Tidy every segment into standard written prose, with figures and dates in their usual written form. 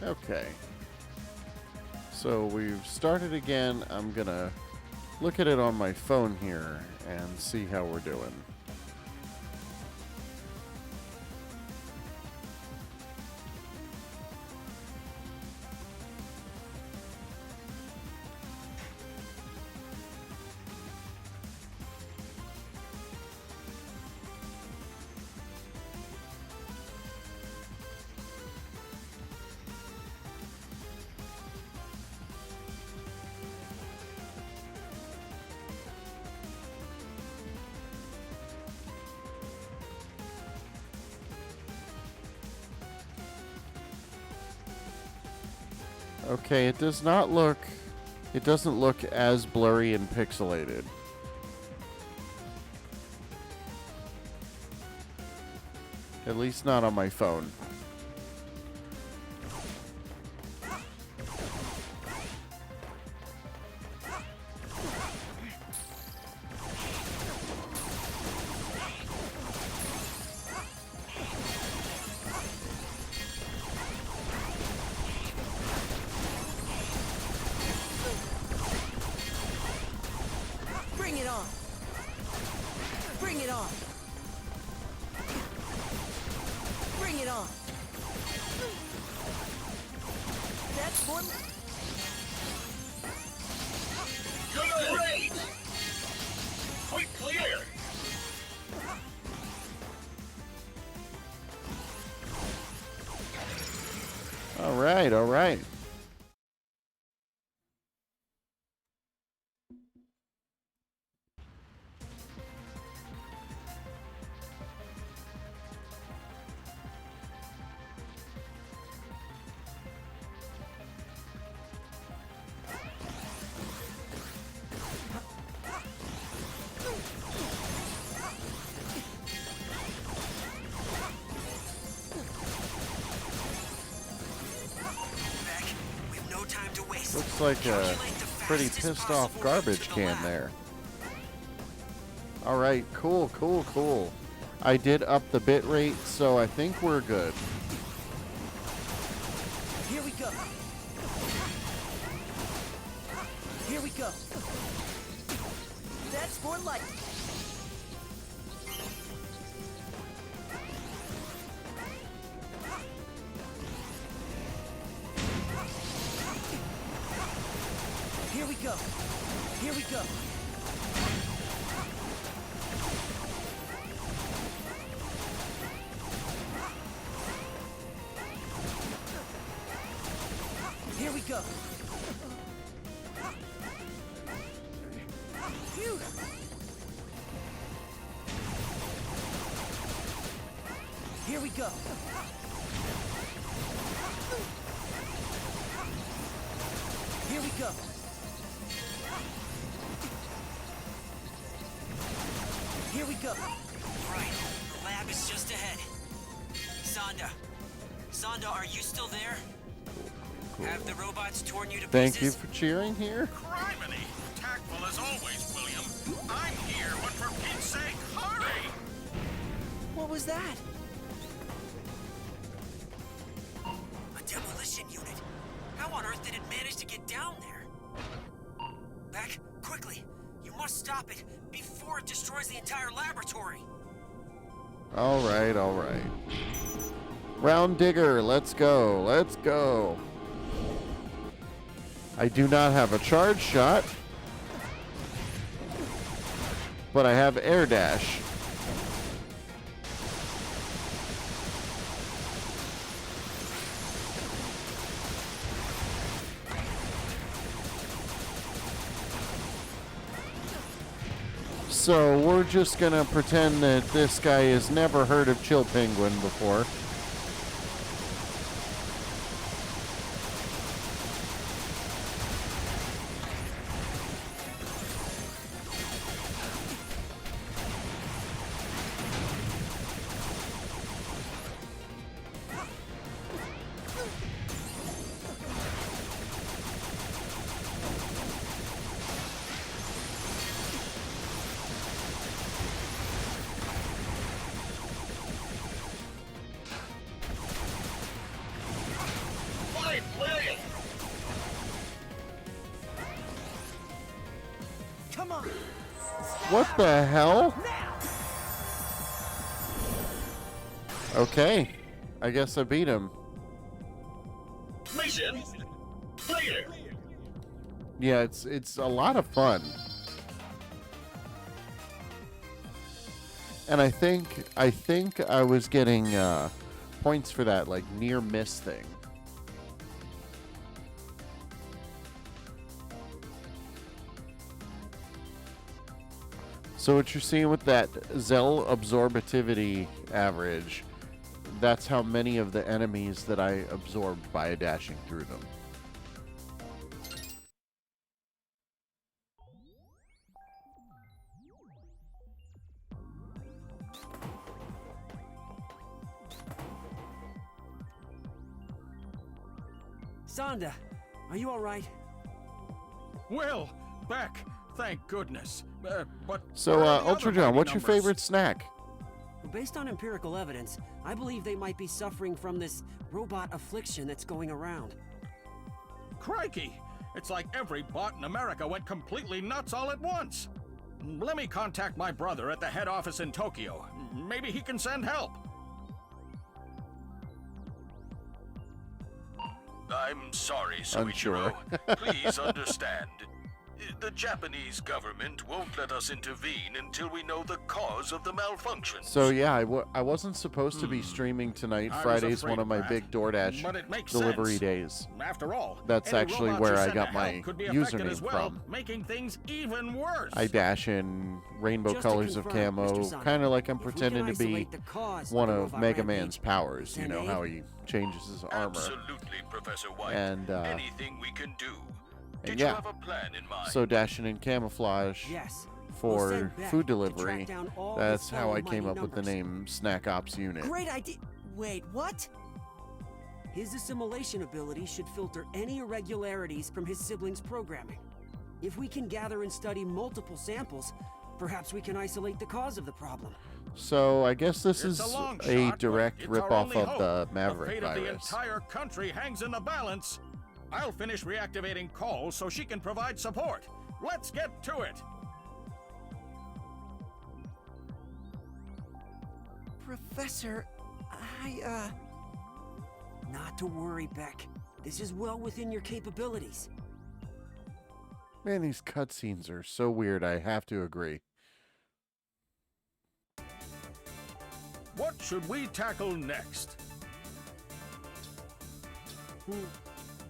Okay. So we've started again. I'm gonna look at it on my phone here and see how we're doing. Okay, it doesn't look as blurry and pixelated. At least not on my phone. Bring it on. Bring it on. Bring it on. That's one. Great! Quick clear! All right, all right. Looks like a pretty pissed off garbage can there. All right, cool, cool, cool. I did up the bit rate, so I think we're good. Here we go. Here we go. That's more like. Here we go. Here we go. Here we go. Phew. Here we go. Here we go. Here we go. Right, the lab is just ahead. Zonda, are you still there? Cool. Have the robots torn you to Thank you pieces? for cheering here. Criminy! Tactful as always, William. I'm here, but for Pete's sake, hurry! What was that? A demolition unit. How on earth did it manage to get down there? Beck, quickly. You must stop it before it destroys the entire laboratory. All right, all right. Round digger, let's go, let's go. I do not have a charge shot, but I have air dash. So we're just gonna pretend that this guy has never heard of Chill Penguin before. What the hell? Okay. I guess I beat him. Mission clear. Yeah, it's a lot of fun. And I think I was getting points for that, like near miss thing. So what you're seeing with that Zell absorbativity average, that's how many of the enemies that I absorbed by dashing through them. Sonda, are you all right? Well, back. Thank goodness. But So, where are the Ultra other John, mighty what's your numbers? favorite snack? Well, based on empirical evidence, I believe they might be suffering from this robot affliction that's going around. Crikey! It's like every bot in America went completely nuts all at once. Let me contact my brother at the head office in Tokyo. Maybe he can send help. I'm sorry, Unsure. Please understand. The Japanese government won't let us intervene until we know the cause of the malfunction. So yeah, I wasn't supposed to be streaming tonight. I was Friday's afraid one of of my that, big Doordash but it makes delivery sense. days. After all, That's any actually robots where you I send got to my help could be affected username as well, from. making things even worse. I dash in rainbow Just to colors of confirm, camo, Mr. Sonda, kind of like I'm if we can pretending to be isolate the cause one the of robot Mega rampage, Man's powers. You send know aid? how he changes his armor. Absolutely, Professor White. And, anything we can do. Did yeah. you have a plan in mind? So dashing in camouflage Yes. We'll for send Beck food to delivery. track down all That's his how I fellow came mighty up with the numbers. name Snack Ops Unit. Great idea. Wait, what? His assimilation ability should filter any irregularities from his siblings' programming. If we can gather and study multiple samples, perhaps we can isolate the cause of the problem. So I guess this It's is a long a shot, direct but it's our ripoff only of hope. the The Maverick fate of the virus. entire country hangs in the balance. I'll finish reactivating calls so she can provide support. Let's get to it. Professor, Not to worry, Beck. This is well within your capabilities. Man, these cutscenes are so weird, I have to agree. What should we tackle next?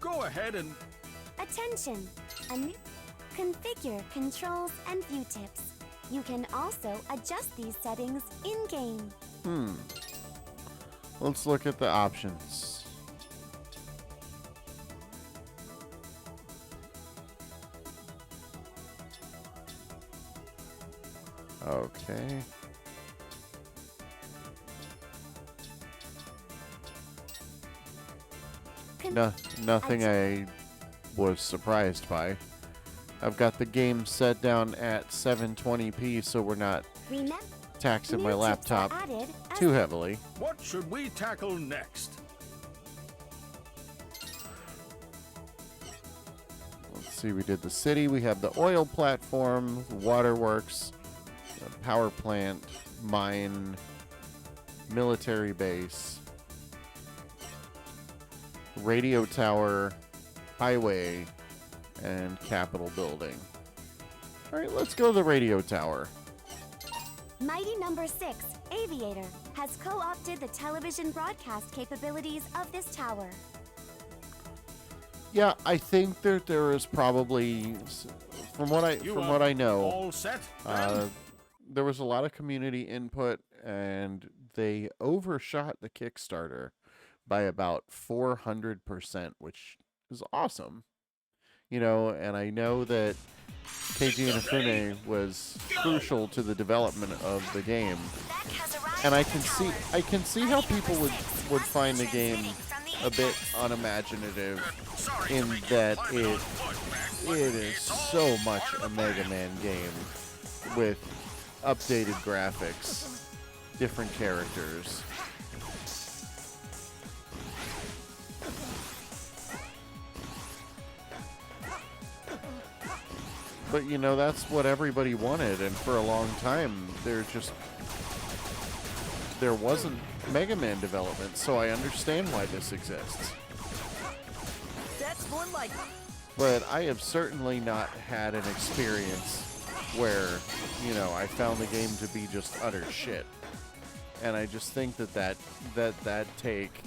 Go ahead and... Attention! Configure controls and view tips. You can also adjust these settings in-game. Let's look at the options. Okay. Nothing I was surprised by. I've got the game set down at 720p, so we're not taxing my laptop too heavily. What should we tackle next? Let's see, we did the city, we have the oil platform, waterworks, power plant, mine, military base, radio tower, highway, and Capitol building. All right, let's go to the radio tower. Mighty Number 6, Aviator, has co-opted the television broadcast capabilities of this tower. Yeah, I think that there is probably, from what I know, All set? there was a lot of community input, and they overshot the Kickstarter by about 400%, which is awesome. You know, and I know that Keiji Inafune was crucial to the development of the game, and I can see how people would find the game a bit unimaginative in that it is so much a Mega Man game with updated graphics, different characters. But, you know, that's what everybody wanted, and for a long time, there wasn't Mega Man development, so I understand why this exists. That's more like... But I have certainly not had an experience where, you know, I found the game to be just utter shit. And I just think that take,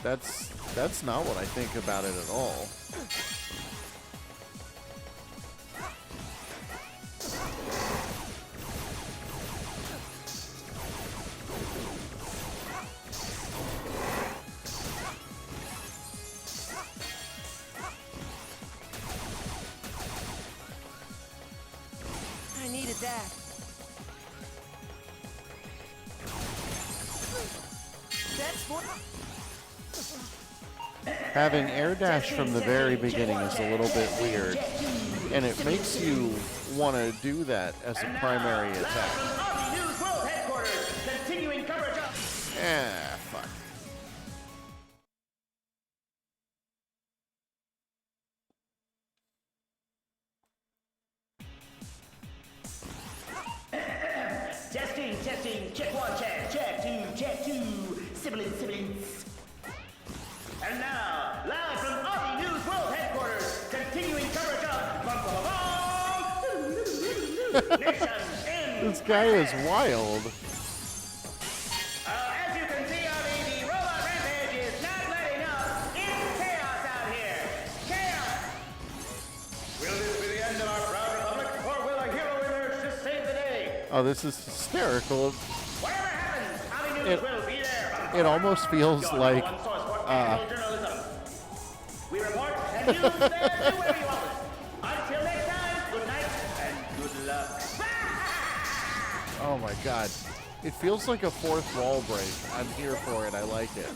that's not what I think about it at all. I needed that. That's more... Having air dash from the very beginning is a little bit weird, and it makes you want to do that as a primary attack. Ah, fuck. Testing, check one, check two, siblings. And now, live from Aussie News World Headquarters, continuing coverage of Nation in This guy is wild. as you can see, Aussie, the robot rampage is not letting up. It's chaos out here. Chaos! Will this be the end of our proud republic, or will a hero emerge to save the day? Oh, this is hysterical. Whatever happens, Aussie News will be there. It almost feels like One source for actual journalism. We report and you there do where you want. Until next time, good night and good luck. oh my god. It feels like a fourth wall break. I'm here for it. I like it.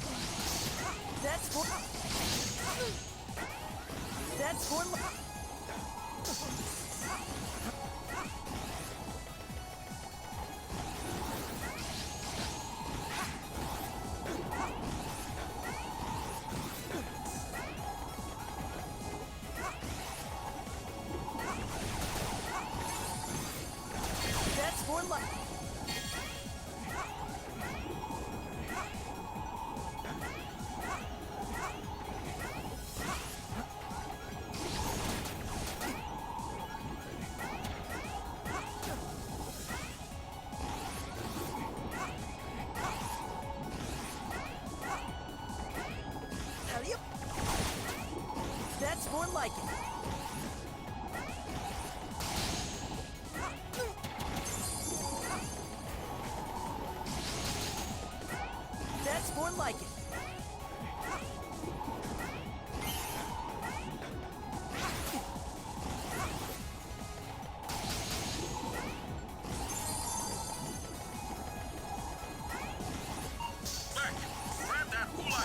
That's more... That's more... That's more like... Hurry up. That's more like it. That's more like it.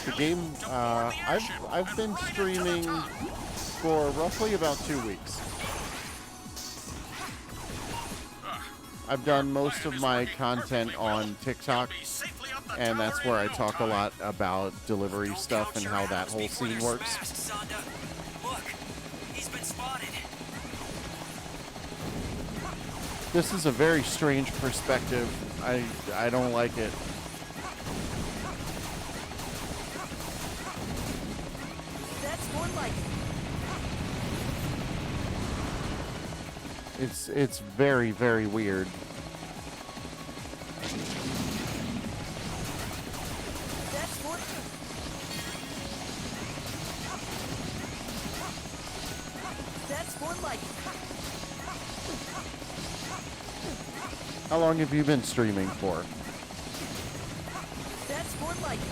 The game, I've been streaming for roughly about 2 weeks. I've done most of my content on TikTok, and that's where I talk a lot about delivery stuff and how that whole scene works. Look, he's been spotted. This is a very strange perspective. I don't like it. That's more like it. It's very, very weird. That's more... That's more like it. How long have you been streaming for? That's more like it.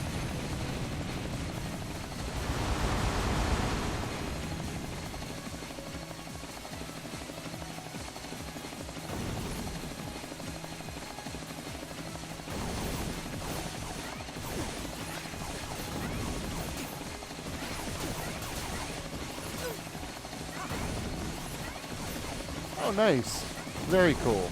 Oh, nice. Very cool.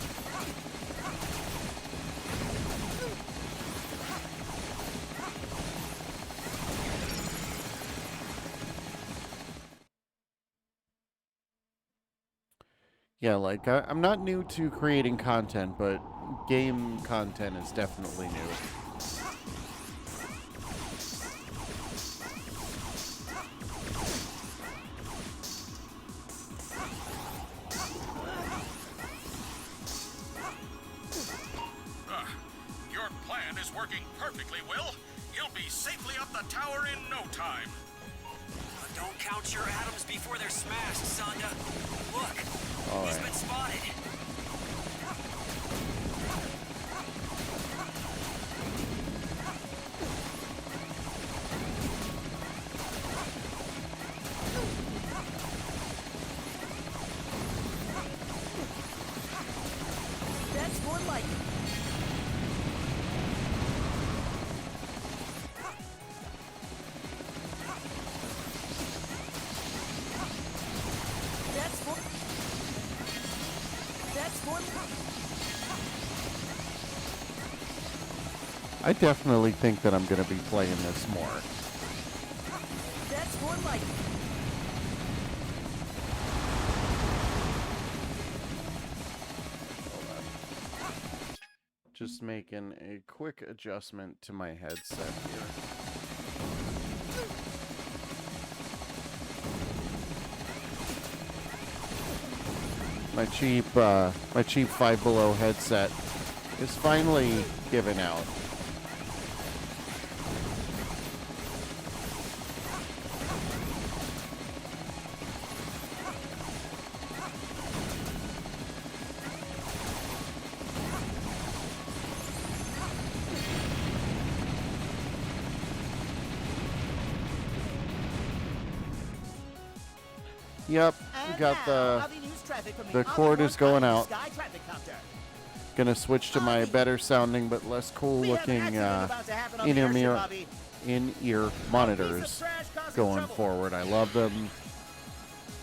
Yeah, like, I'm not new to creating content, but game content is definitely new. Your plan is working perfectly, Will. You'll be safely up the tower in no time. But don't count your atoms before they're smashed, Sonda. Look, he's been spotted. That's more like it. I definitely think that I'm going to be playing this more. That's more like it. Just making a quick adjustment to my headset here. My cheap Five Below headset is finally giving out. Yep, we got the cord is going out. Gonna switch to my better sounding but less cool looking in-ear monitors going forward. I love them.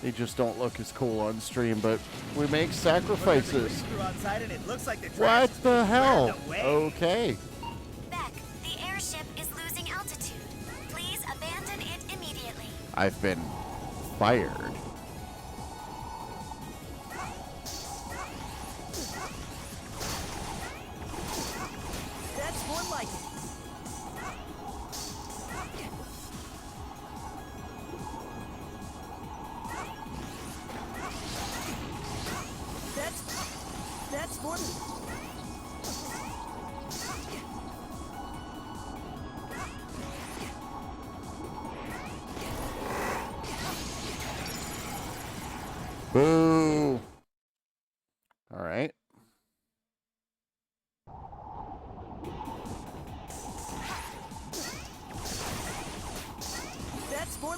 They just don't look as cool on stream, but we make sacrifices. What the hell? Okay. Beck, the airship is losing altitude. Please abandon it immediately. I've been fired. That's more like it. That's more. Boo. All right. That's more.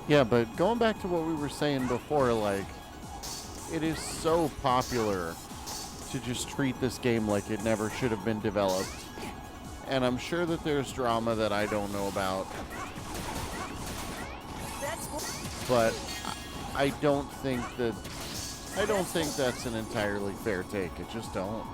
Yeah, but going back to what we were saying before, like, it is so popular to just treat this game like it never should have been developed. And I'm sure that there's drama that I don't know about. But I don't think that's an entirely fair take. I just don't.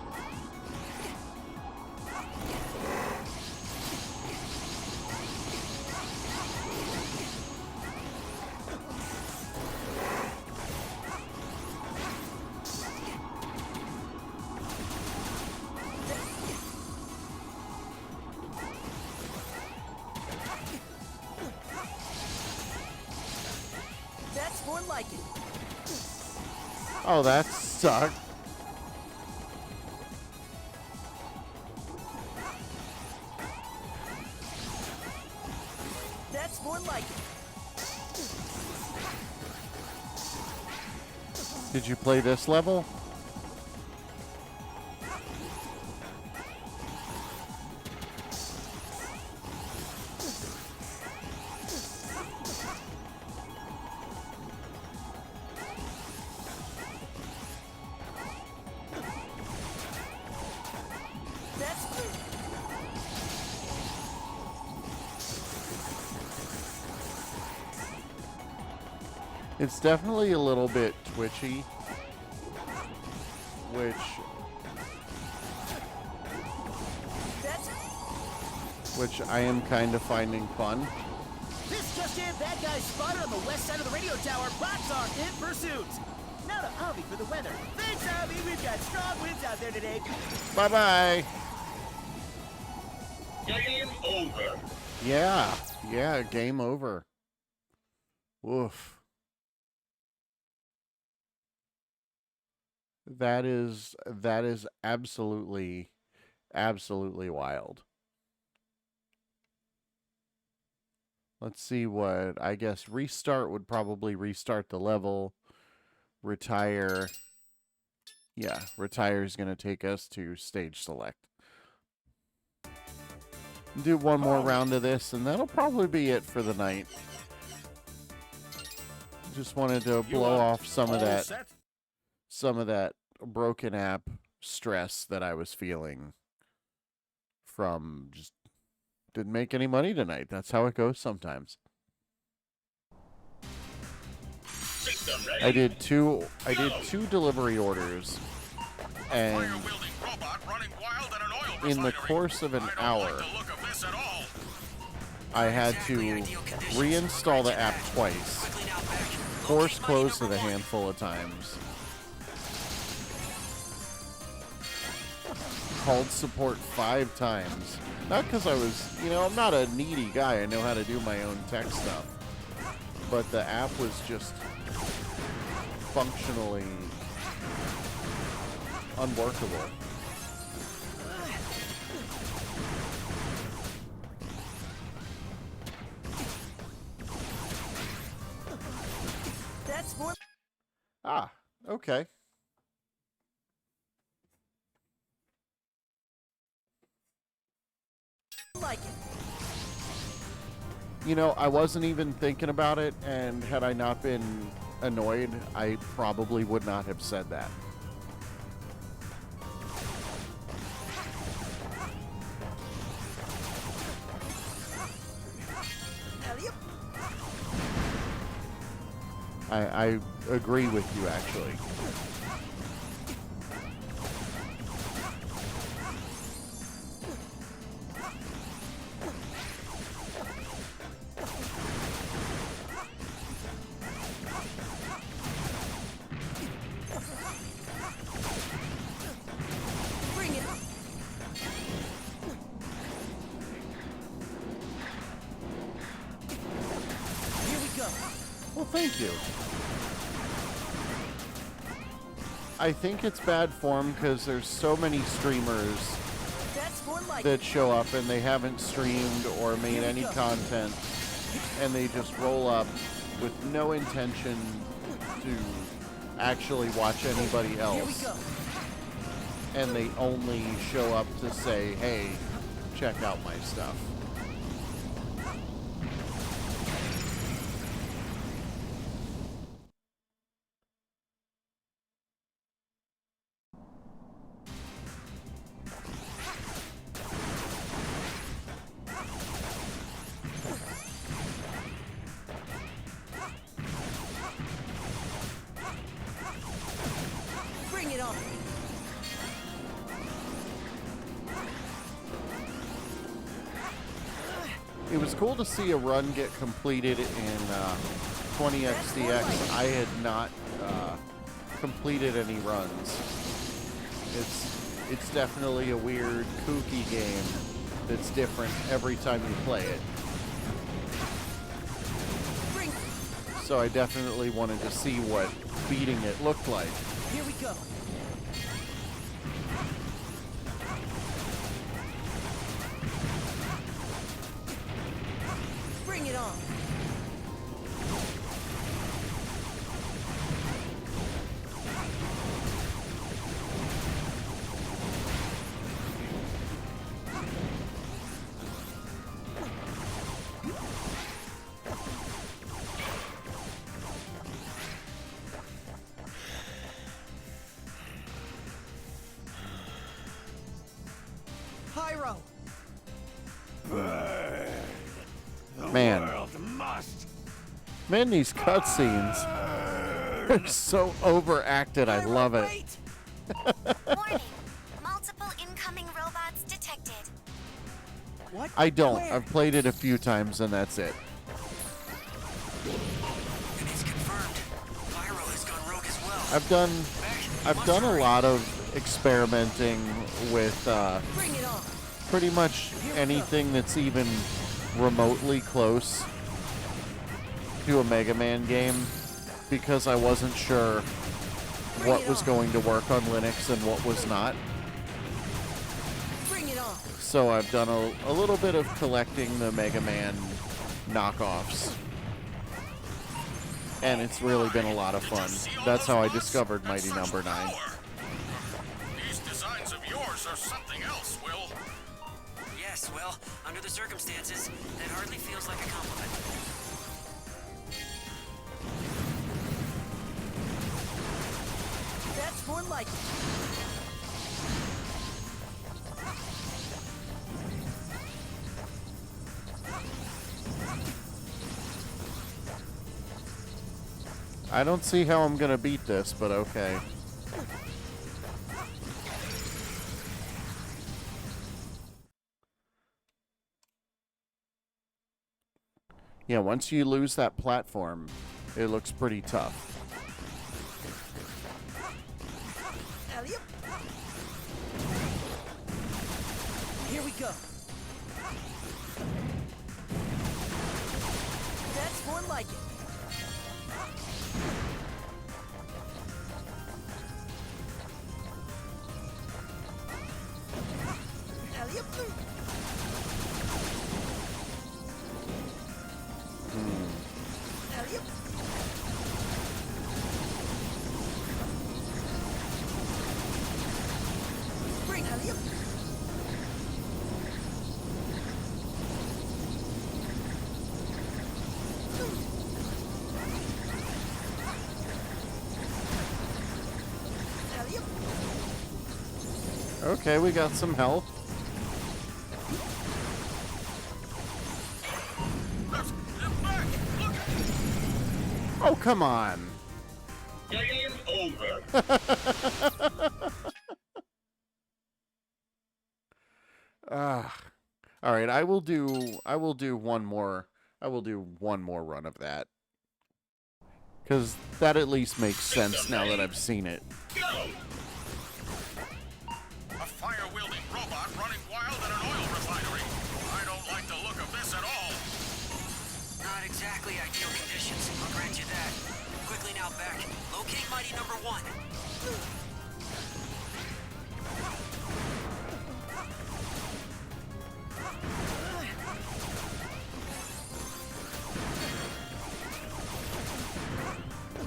That's more like it. Oh, that sucked. That's more like it. Did you play this level? It's definitely a little bit twitchy, which I am kind of finding fun. This just in, bad guys spotted on the west side of the radio tower. Bots are in pursuit. Now to Avi for the weather. Thanks, Avi. We've got strong winds out there today. Bye-bye. Game over. Yeah, game over. Woof. That is absolutely wild. Let's see what, I guess restart would probably restart the level. Retire. Yeah, retire is going to take us to stage select. Do one more round of this, and that'll probably be it for the night. Just wanted to blow off some of that broken app stress that I was feeling from just didn't make any money tonight. That's how it goes sometimes. I did two delivery orders, and in the course of an hour, I had to reinstall the app twice, force close it a handful of times, called support 5 times. Not because I was, I'm not a needy guy. I know how to do my own tech stuff. But the app was just functionally unworkable. That's more Okay. like it. I wasn't even thinking about it, and had I not been annoyed, I probably would not have said that. I agree with you, actually. Bring it. Here we go. Well, thank you. I think it's bad form because there's so many streamers That's more like that show up and they haven't streamed or made any content, and they just roll up with no intention to actually watch anybody Here we else, go. and they only show up to say, hey, check out my stuff. Bring it on. It was cool to see a run get completed in 20XDX. I had not completed any runs. It's definitely a weird, kooky game that's different every time you play it. Bring. So I definitely wanted to see what beating it looked like. Here we go. Bring it on. Pyro. Man, these cutscenes are so overacted. I love it. Wait. Warning. Multiple incoming robots detected. What? I don't. Where? I've played it a few times and that's it. And it's confirmed. Pyro has gone rogue as well. I've done a lot of experimenting with Bring it on. pretty much anything that's even remotely close to a Mega Man game because I wasn't sure what was going to work on Linux and what was not. Bring it on. So I've done a little bit of collecting the Mega Man knockoffs. And it's really been a lot of fun. That's how I discovered Mighty Number 9. These designs of yours are something else, Will. Yes, well, under the circumstances, that hardly feels like a compliment. That's more like it. I don't see how I'm gonna beat this, but okay. Yeah, once you lose that platform, it looks pretty tough. Alley-oop. Here we go. That's more like it. Alley-oop. Alley-oop. Bring alley-oop. Alley-oop. Okay, we got some health. Back! Look! Oh, come on. Game over. All right, I will do one more run of that. Cuz that at least makes sense now that I've seen it. Go! A fire-wielding robot running wild in an oil refinery. I don't like the look of this at all. Not exactly ideal conditions, I'll grant you that. Quickly now, Beck. Locate Mighty Number 1.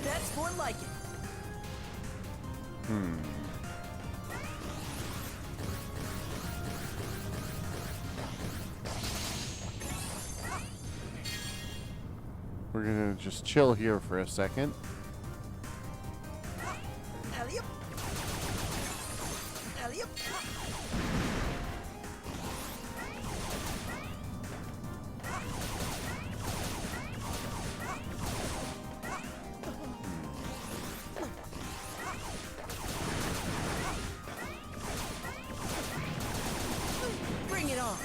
That's more like it. We're going to just chill here for a second. Alley-oop. Alley-oop. Bring it on.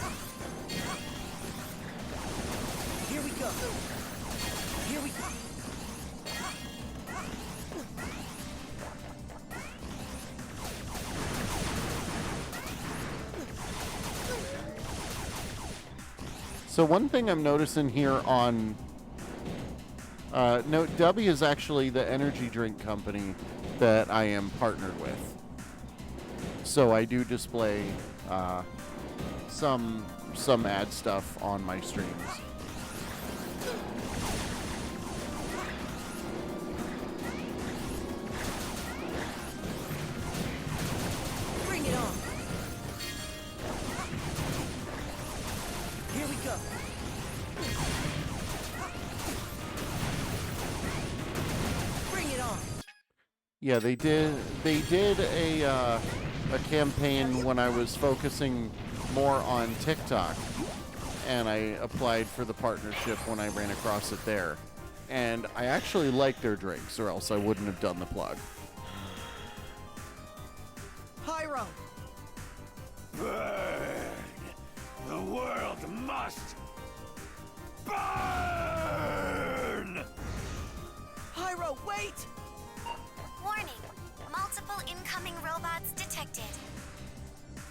Here we go. Here we go. So one thing I'm noticing here on Note W is actually the energy drink company that I am partnered with. So I do display some ad stuff on my streams. Bring it on. Here we go. Bring it on. Yeah, they did a campaign when I was focusing more on TikTok, and I applied for the partnership when I ran across it there. And I actually like their drinks, or else I wouldn't have done the plug. Pyro. Burn. The world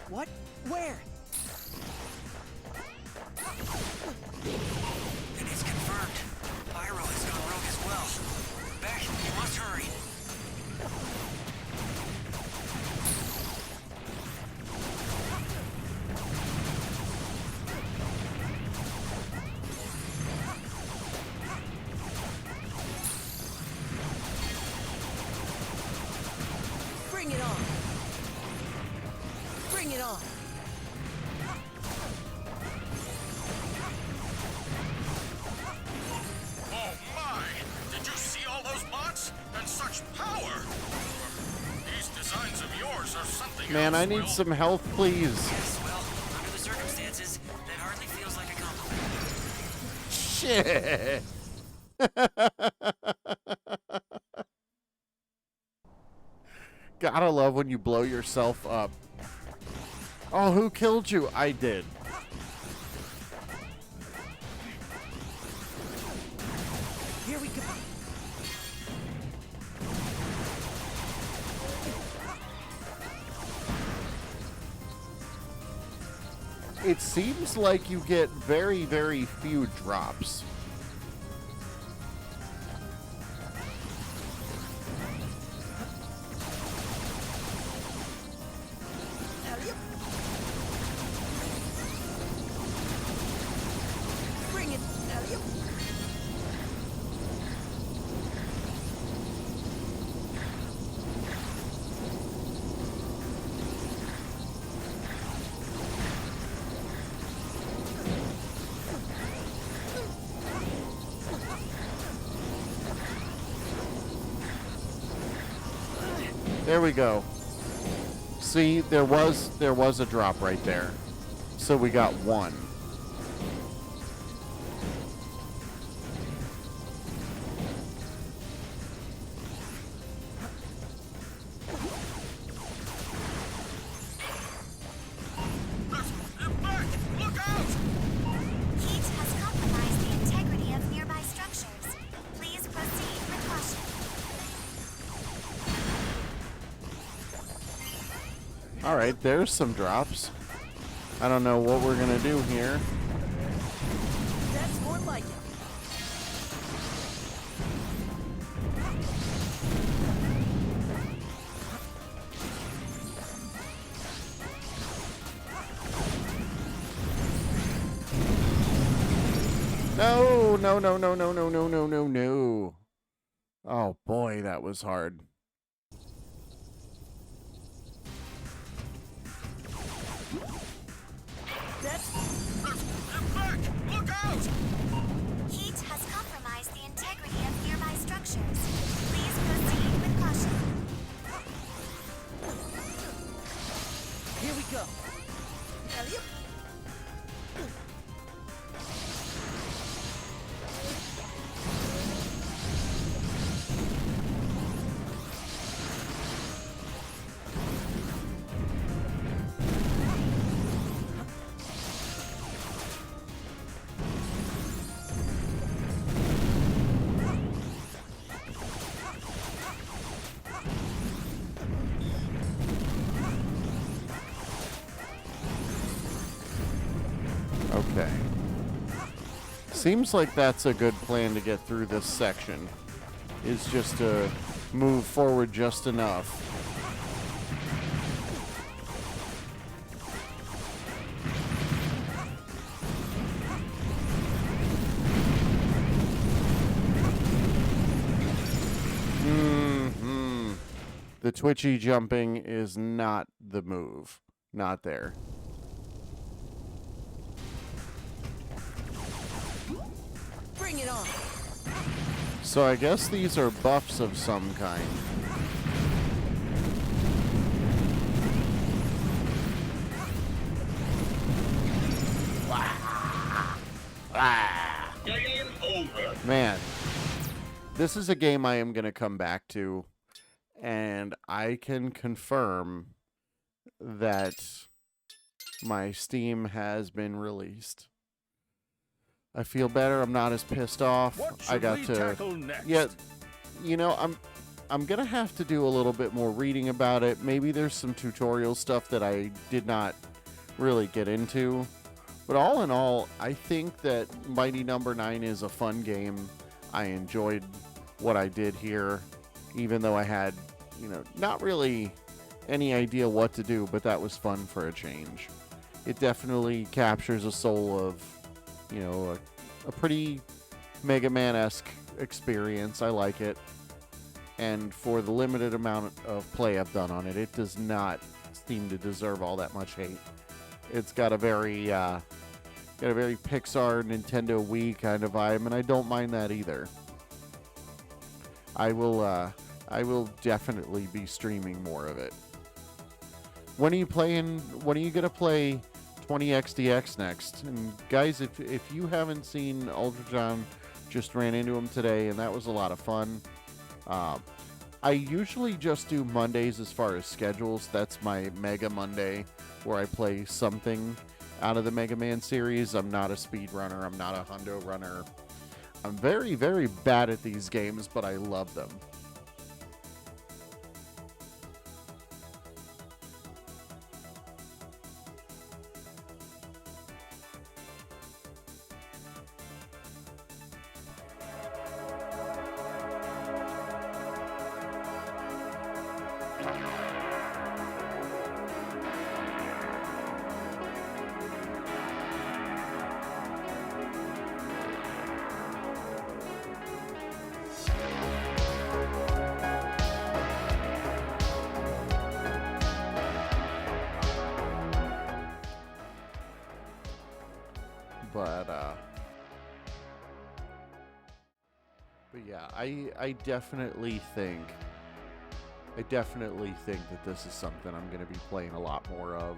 What? Where? And it's confirmed. Pyro has gone rogue as well. Beck, you must hurry. Bring it on! Bring it on! Oh my! Did you see all those bots? And such power! These designs of yours are something Man, else, I need Will. some health, please. Yes, well, under the circumstances, that hardly feels like a compliment. Shit. Gotta love when you blow yourself up. Oh, who killed you? I did. Here we go! It seems like you get very, very few drops. Bring it! There we go. See, there was a drop right there. So we got one. Beck, look out! Heat has compromised the integrity of nearby structures. Please proceed with caution. All right, there's some drops. I don't know what we're gonna do here. That's more like it! No, no, no, no, no, no, no, no, no, no. Oh boy, that was hard. That's... Beck, look out! Heat has compromised the integrity of nearby structures. Please proceed with caution. Here we go! Okay. Seems like that's a good plan to get through this section. Is just to move forward just enough. The twitchy jumping is not the move. Not there. Bring it on! So I guess these are buffs of some kind. Game over. Man, this is a game I am going to come back to, and I can confirm that my Steam has been released. I feel better. I'm not as pissed off. What I should got we to tackle next? Yeah, you know, I'm going to have to do a little bit more reading about it. Maybe there's some tutorial stuff that I did not really get into. But all in all, I think that Mighty Number 9 is a fun game. I enjoyed what I did here, even though I had, not really any idea what to do, but that was fun for a change. It definitely captures a soul of, a pretty Mega Man-esque experience. I like it. And for the limited amount of play I've done on it, it does not seem to deserve all that much hate. It's got a very Pixar, Nintendo Wii kind of vibe, and I don't mind that either. I will definitely be streaming more of it. When are you gonna play 20XDX next? And guys, if you haven't seen Ultrajon, just ran into him today, and that was a lot of fun. I usually just do Mondays as far as schedules. That's my Mega Monday, where I play something out of the Mega Man series. I'm not a speedrunner. I'm not a hundo runner. I'm very, very bad at these games, but I love them. But yeah, I definitely think that this is something I'm going to be playing a lot more of.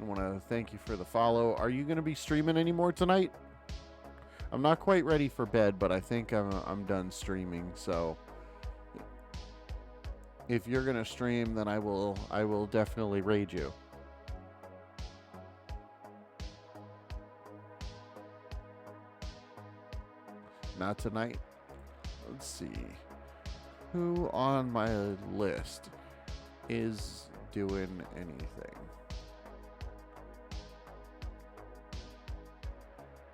I want to thank you for the follow. Are you going to be streaming anymore tonight? I'm not quite ready for bed, but I think I'm done streaming. So if you're going to stream, then I will definitely raid you. Not tonight. Let's see. Who on my list is doing anything?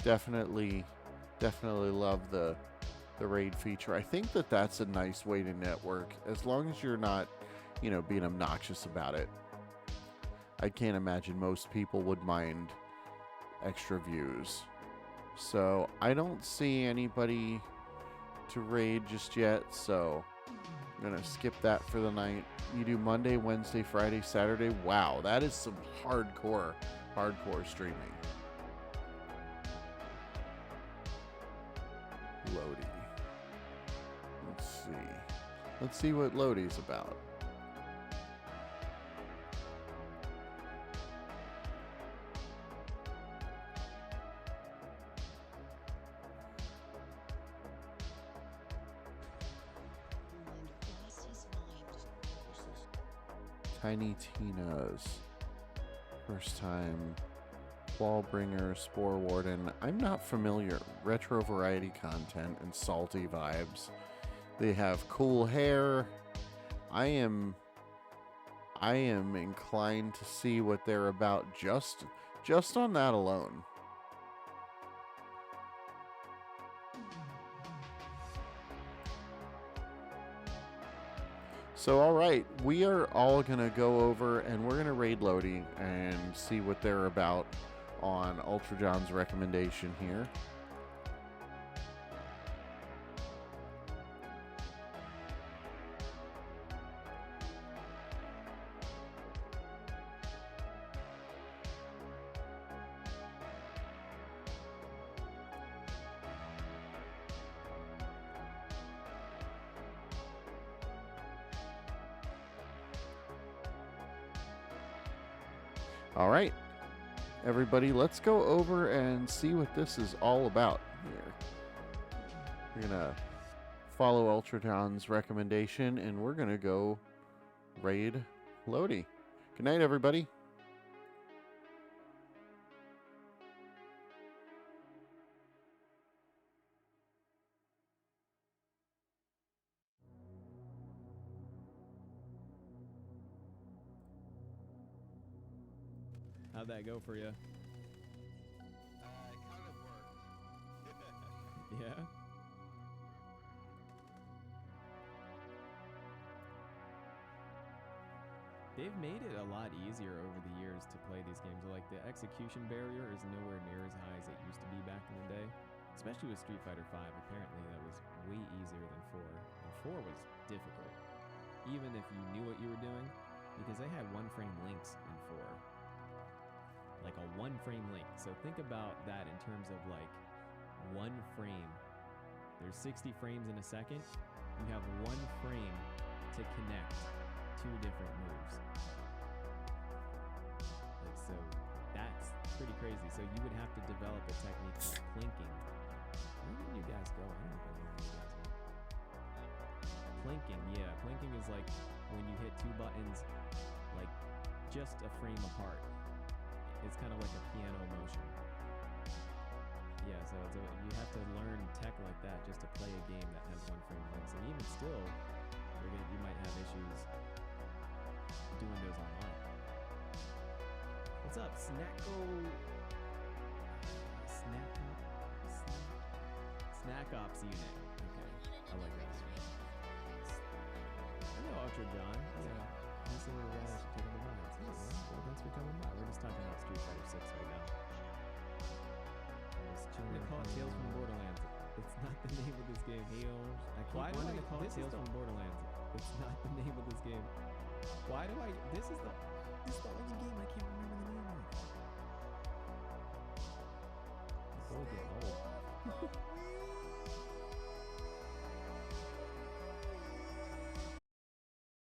Definitely love the raid feature. I think that that's a nice way to network, as long as you're not, being obnoxious about it. I can't imagine most people would mind extra views. So I don't see anybody to raid just yet, so I'm gonna skip that for the night. You do Monday, Wednesday, Friday, Saturday. Wow, that is some hardcore streaming. Lodi. Let's see what Lodi's about. Tiny Tina's first time. Ballbringer, Spore Warden. I'm not familiar. Retro variety content and salty vibes. They have cool hair. I am inclined to see what they're about just on that alone. So, all right, we are all going to go over and we're going to raid Lodi and see what they're about on Ultrajon's recommendation here. All right, everybody, let's go over and see what this is all about here. We're going to follow Ultrajon's recommendation, and we're going to go raid Lodi. Good night, everybody. How'd that go for you? It kind of worked. Yeah? They've made it a lot easier over the years to play these games. Like, the execution barrier is nowhere near as high as it used to be back in the day. Especially with Street Fighter V. Apparently, that was way easier than 4. And 4 was difficult. Even if you knew what you were doing. Because they had one-frame links in 4. Like a one-frame link. So think about that in terms of, like, one frame. There's 60 frames in a second. You have one frame to connect 2 different moves. Like, so that's pretty crazy. So you would have to develop a technique called plinking. Where did you guys go? I don't know where you guys go. Plinking, yeah. Plinking is like when you hit 2 buttons, like just a frame apart. It's kind of like a piano motion. Yeah, so you have to learn tech like that just to play a game that has one frame links. And even still, you might have issues doing those online. What's up, Snack Ops unit. Okay, I like that. I know Ultra John. Yeah, he's in the Relish taking the vibes. Well, thanks for coming by. We're just talking about Street Fighter 6 right now. They call it Tales from Borderlands. It's not the name of this game. I keep wanting to call it Tales from Borderlands. It's not the name of this game. Why do I? This is the only game I can't remember the name of. It's all getting old.